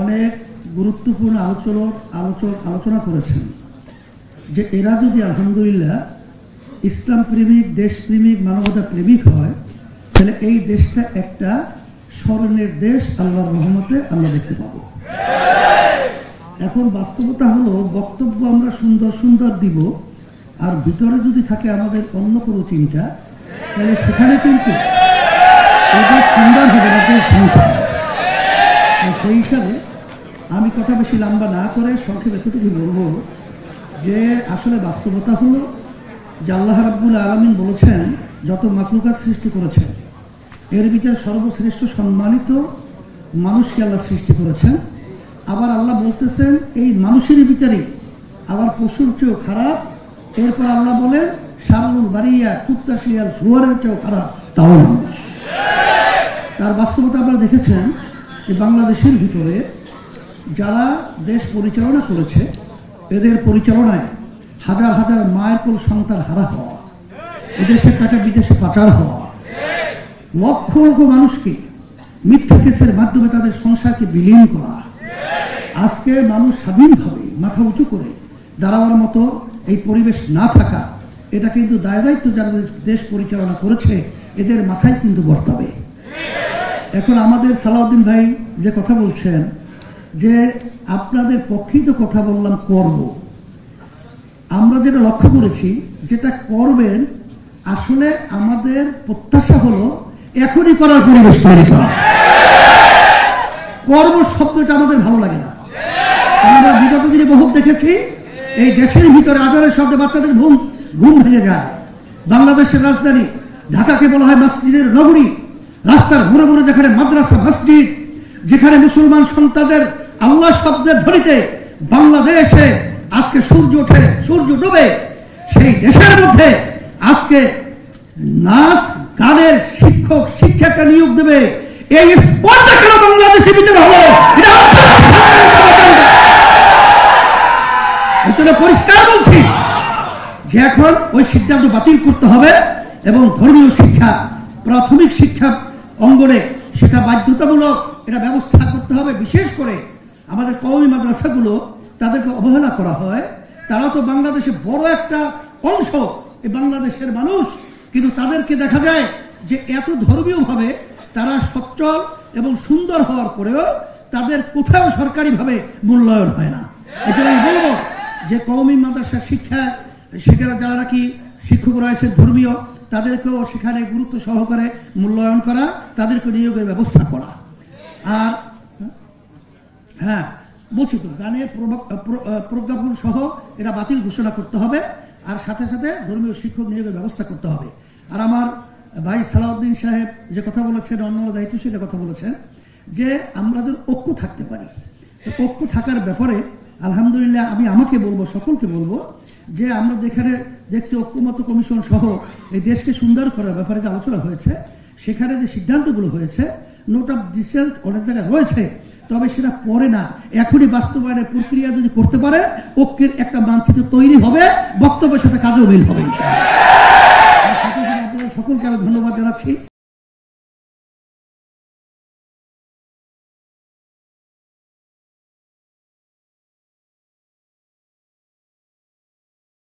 অনেক গুরুত্বপূর্ণ আলোচনা করেছেন যে এরা যদি আলহামদুলিল্লাহ ইসলাম প্রেমিক, দেশপ্রেমিক, মানবতা প্রেমিক হয় তাহলে এই দেশটা একটা স্মরণের দেশ আল্লাহর রহমতে আমরা দেখতে পাবো। এখন বাস্তবতা হলো বক্তব্য আমরা সুন্দর সুন্দর দিব, আর ভিতরে যদি থাকে আমাদের অন্য কোনো চিন্তা, তাহলে সেখানে কিন্তু এদের সুন্দর হবে না, সমস্যা। সেই হিসাবে আমি কথা বেশি লম্বা না করে সংক্ষেপে এতটুকু বলবো যে আসলে বাস্তবতা হলো যে আল্লাহ রাব্বুল আলামিন বলেছেন যত মাখলুকাত সৃষ্টি করেছেন এর ভিতরে সর্বশ্রেষ্ঠ সম্মানিত মানুষকে আল্লাহ সৃষ্টি করেছেন। আবার আল্লাহ বলতেছেন এই মানুষের ভিতরে আবার পশুর চেয়েও খারাপ। এরপর আল্লাহ বলেন শারুল বারিয়া, কুত্তা, শিয়াল, শুয়োরের চেয়েও খারাপ তাও মানুষ। তার বাস্তবতা আপনারা দেখেছেন যে বাংলাদেশের ভিতরে যারা দেশ পরিচালনা করেছে এদের পরিচালনায় হাজার হাজার মায়ের কোল সন্তান হারা হওয়া, এদেশে টাকা বিদেশে পাচার হওয়া, লক্ষ লক্ষ মানুষকে মিথ্যা কেসের মাধ্যমে তাদের সংসারকে বিলীন করা, আজকে মানুষ স্বাধীনভাবে মাথা উঁচু করে দাঁড়াবার মতো এই পরিবেশ না থাকা, এটা কিন্তু দায় দায়িত্ব যারা দেশ পরিচালনা করেছে এদের মাথায় কিন্তু বর্তাবে। এখন আমাদের সালাউদ্দিন ভাই যে কথা বলছেন যে আপনাদের পক্ষেই তো কথা বললাম করব, আমরা যেটা লক্ষ্য করেছি যেটা করবেন আসলে আমাদের প্রত্যাশা হলো এখনই করার পরিবেশ তৈরি করা। কর্ম শব্দটা আমাদের ভালো লাগে না। আমরা বিগত দিনে বহু দেখেছি এই দেশের ভিতরে আজানের শব্দে বাচ্চাদের ঘুম ভেঙে যায়। বাংলাদেশের রাজধানী ঢাকাকে বলা হয় মসজিদের নগরী। রাস্তার মোড়ে মোড়ে যেখানে মাদ্রাসা, মসজিদ, যেখানে মুসলমান সন্তানদের আল্লাহ শব্দের ধ্বনিতে বাংলাদেশে আজকে সূর্য ওঠে, সূর্য ডুবে, সেই দেশের মধ্যে আজকে নাচ গানের শিক্ষক শিক্ষিকা নিয়োগ দেবে, এই স্পর্ধা কেন বাংলাদেশের ভিতরে হলো? পরিষ্কার বলছি যে এখন ওই সিদ্ধান্ত বাতিল করতে হবে এবং ধর্মীয় শিক্ষা, প্রাথমিক শিক্ষা অঙ্গনে সেটা বাধ্যতামূলক এটা ব্যবস্থা করতে হবে। বিশেষ করে আমাদের কওমি মাদ্রাসাগুলো তাদেরকে অবহেলা করা হয়। তারা তো বাংলাদেশে বড় একটা অংশ এই বাংলাদেশের মানুষ, কিন্তু তাদেরকে দেখা যায় যে এত ধর্মীয় ভাবে তারা সচ্ছল এবং সুন্দর হওয়ার পরেও তাদের কোথাও সরকারিভাবে মূল্যায়ন হয় না। এটা আমি বলবো যে কওমি মাদ্রাসার শিক্ষা সেখানে যারা নাকি শিক্ষক রয়েছে ধর্মীয়, তাদেরকেও সেখানে গুরুত্ব সহকারে মূল্যায়ন করা, তাদেরকে নিয়োগের ব্যবস্থা করা। আর হ্যাঁ বলছি তো গানের প্রজ্ঞাপন সহ এটা বাতিল ঘোষণা করতে হবে, আর সাথে সাথে ধর্মীয় শিক্ষক নিয়োগের ব্যবস্থা করতে হবে। আর আমার ভাই সালাউদ্দিন সাহেব যে কথা বলেছেন, অন্য দায়িত্বশীল কথা বলেছেন যে আমরা যদি ঐক্য থাকতে পারি, ঐক্য থাকার ব্যাপারে আলহামদুলিল্লাহ আমি আমাকে বলবো, সকলকে বলবো যে আমরা যেখানে দেখছি ঐক্যমত্য কমিশন সহ এই দেশকে সুন্দর করার ব্যাপারে যে আলোচনা হয়েছে, সেখানে যে সিদ্ধান্তগুলো হয়েছে নোট অফ ডিসেন্ট অনেক জায়গায় রয়েছে, তবে সেটা পরে না, এখনই বাস্তবায়নের প্রক্রিয়া যদি করতে পারে ঐক্যের একটা মানচিত্র তৈরি হবে, বক্তব্যের সাথে কাজেও মিল হবে। সকলকে আমি ধন্যবাদ জানাচ্ছি।